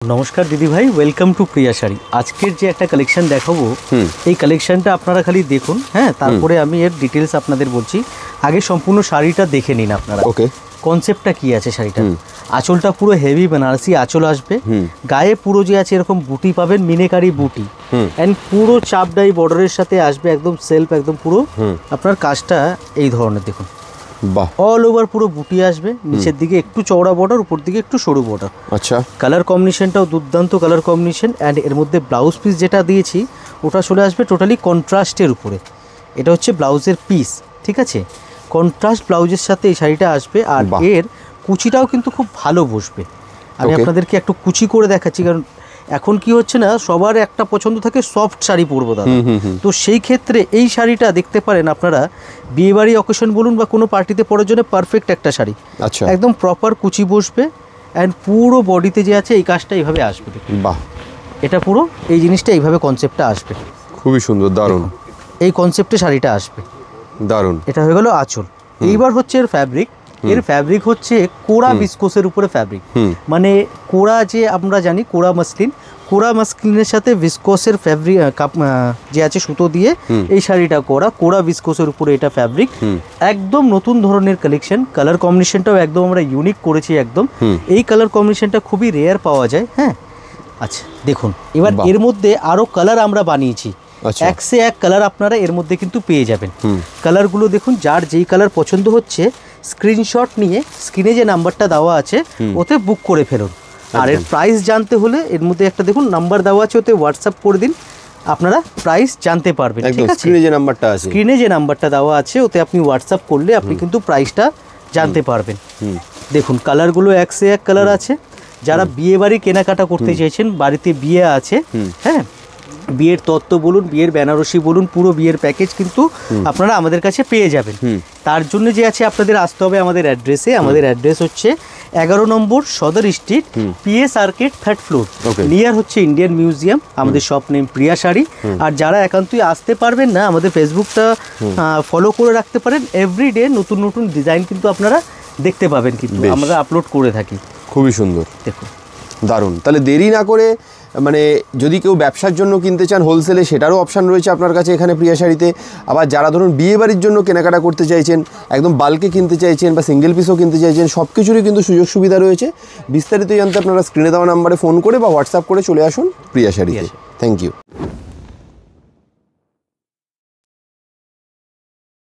নমস্কার দিদি ভাই, ওয়েলকাম টু প্রিয়া শাড়ি। আজকের যে একটা কালেকশন দেখাবো, এই কালেকশনটা আপনারা খালি দেখুন, হ্যাঁ, তারপরে আমি এর ডিটেলস আপনাদের বলছি। আগে সম্পূর্ণ শাড়িটা দেখে নিন আপনারা। ওকে, কনসেপ্টটা কি আছে শাড়িটা। আঁচলটা পুরো হেভি বেনারসি আঁচল আসবে, গায়ে পুরো যে আছে এরকম বুটি পাবেন, মিনেকারি বুটি, এন্ড পুরো চাপডাই বর্ডারের সাথে আসবে, একদম সেলফ, একদম পুরো আপনার কাজটা এই ধরনের দেখুন। অল ওভার পুরো বুটি আসবে, নিচের দিকে একটু চওড়া বর্ডার, উপর দিকে একটু সরু বর্ডার। আচ্ছা, কালার কম্বিনেশনটাও দুর্দান্ত কালার কম্বিনেশন। অ্যান্ড এর মধ্যে ব্লাউজ পিস যেটা দিয়েছি ওটা চলে আসবে টোটালি কন্ট্রাস্টের উপরে। এটা হচ্ছে ব্লাউজের পিস, ঠিক আছে, কন্ট্রাস্ট ব্লাউজের সাথে এই শাড়িটা আসবে। আর এর কুচিটাও কিন্তু খুব ভালো বসবে। আমি আপনাদেরকে একটু কুচি করে দেখাচ্ছি, কারণ এখন কি হচ্ছে না, সবার একটা পছন্দ থাকে সফট শাড়ি পরবো দাদা। তো সেই ক্ষেত্রে এই শাড়িটা দেখতে পারেন আপনারা, বিয়েবাড়ি অকেশন বলুন বা কোনো পার্টিতে পরার জন্য পারফেক্ট একটা শাড়ি। আচ্ছা, একদম প্রপার কুচি বসবে, অ্যান্ড পুরো বডিতে যে আছে এই কাজটা এইভাবে আসবে। বাহ, এটা পুরো এই জিনিসটা এইভাবে কনসেপ্টটা আসবে। খুবই সুন্দর, দারুণ এই কনসেপ্টে শাড়িটা আসবে, দারুণ। এটা হয়ে গেল আঁচল। এইবার হচ্ছে এর ফ্যাব্রিক। এর ফ্যাব্রিক হচ্ছে কোরা বিস্কোসের উপরে ফ্যাব্রিক, মানে কোরা যে আমরা জানি কোরা মাসলিন, কোরা মাসলিনের সাথে ভিসকোসের ফ্যাব্রিক যে আছে সুতো দিয়ে এই শাড়িটা কোরা ভিসকোসের উপরে এটা ফ্যাব্রিক। একদম নতুন ধরনের কালেকশন, কালার কম্বিনেশনটাও একদম আমরা ইউনিক করেছি একদম। এই কালার কম্বিনেশনটা খুবই রেয়ার পাওয়া যায়। হ্যাঁ, আচ্ছা দেখুন, এবার এর মধ্যে আরো কালার আমরা বানিয়েছি, এক সে এক কালার আপনারা এর মধ্যে কিন্তু পেয়ে যাবেন। কালারগুলো দেখুন, যার যেই কালার পছন্দ হচ্ছে স্ক্রিনশট নিয়ে স্ক্রিনে যে নাম্বারটা দেওয়া আছে ওতে বুক করে ফেলুন। আর এর প্রাইস জানতে হলে এর মধ্যে একটা দেখুন নাম্বার দেওয়া আছে, ওতে হোয়াটসঅ্যাপ করে দিন, আপনারা প্রাইস জানতে পারবেন। ঠিক আছে, স্ক্রিনে যে নাম্বারটা আছে, স্ক্রিনে যে নাম্বারটা দেওয়া আছে ওতে আপনি হোয়াটসঅ্যাপ করলে আপনি কিন্তু প্রাইসটা জানতে পারবেন। দেখুন কালারগুলো এক সে এক কালার আছে। যারা বিয়ে বাড়ি কেনাকাটা করতে চাইছেন, বাড়িতে বিয়ে আছে, হ্যাঁ, বিয়ের তত্ত্ব বলুন, বিয়ের বেনারসি বলুন, পুরো বিয়ের প্যাকেজ কিন্তু আপনারা আমাদের কাছে পেয়ে যাবেন। তার জন্য যে আছে আপনাদের আসতে হবে আমাদের অ্যাড্রেসে। আমাদের অ্যাড্রেস হচ্ছে 11 নম্বর সদর street, PS arcade, 3rd floor, near হচ্ছে ইন্ডিয়ান মিউজিয়াম। আমাদের শপ নেম প্রিয়া শাড়ি। আর যারা একান্তই আসতে পারবেন না, আমাদের ফেসবুকটা ফলো করে রাখতে পারেন। এভরিডে নতুন নতুন ডিজাইন কিন্তু আপনারা দেখতে পাবেন, কিন্তু আমরা আপলোড করে থাকি। খুবই সুন্দর, দেখুন দারুণ। তাহলে দেরি না করে, মানে যদি কেউ ব্যবসার জন্য কিনতে চান হোলসেলে, সেটারও অপশান রয়েছে আপনার কাছে এখানে প্রিয়া শাড়িতে। আবার যারা ধরুন বিয়ে বাড়ির জন্য কেনাকাটা করতে চাইছেন, একদম বাল্কে কিনতে চাইছেন বা সিঙ্গেল পিসও কিনতে চাইছেন, সব কিছুরই কিন্তু সুযোগ সুবিধা রয়েছে। বিস্তারিত জানতে আপনারা স্ক্রিনে দেওয়া নাম্বারে ফোন করে বা হোয়াটসঅ্যাপ করে চলে আসুন প্রিয়া শাড়িতে। Thank you.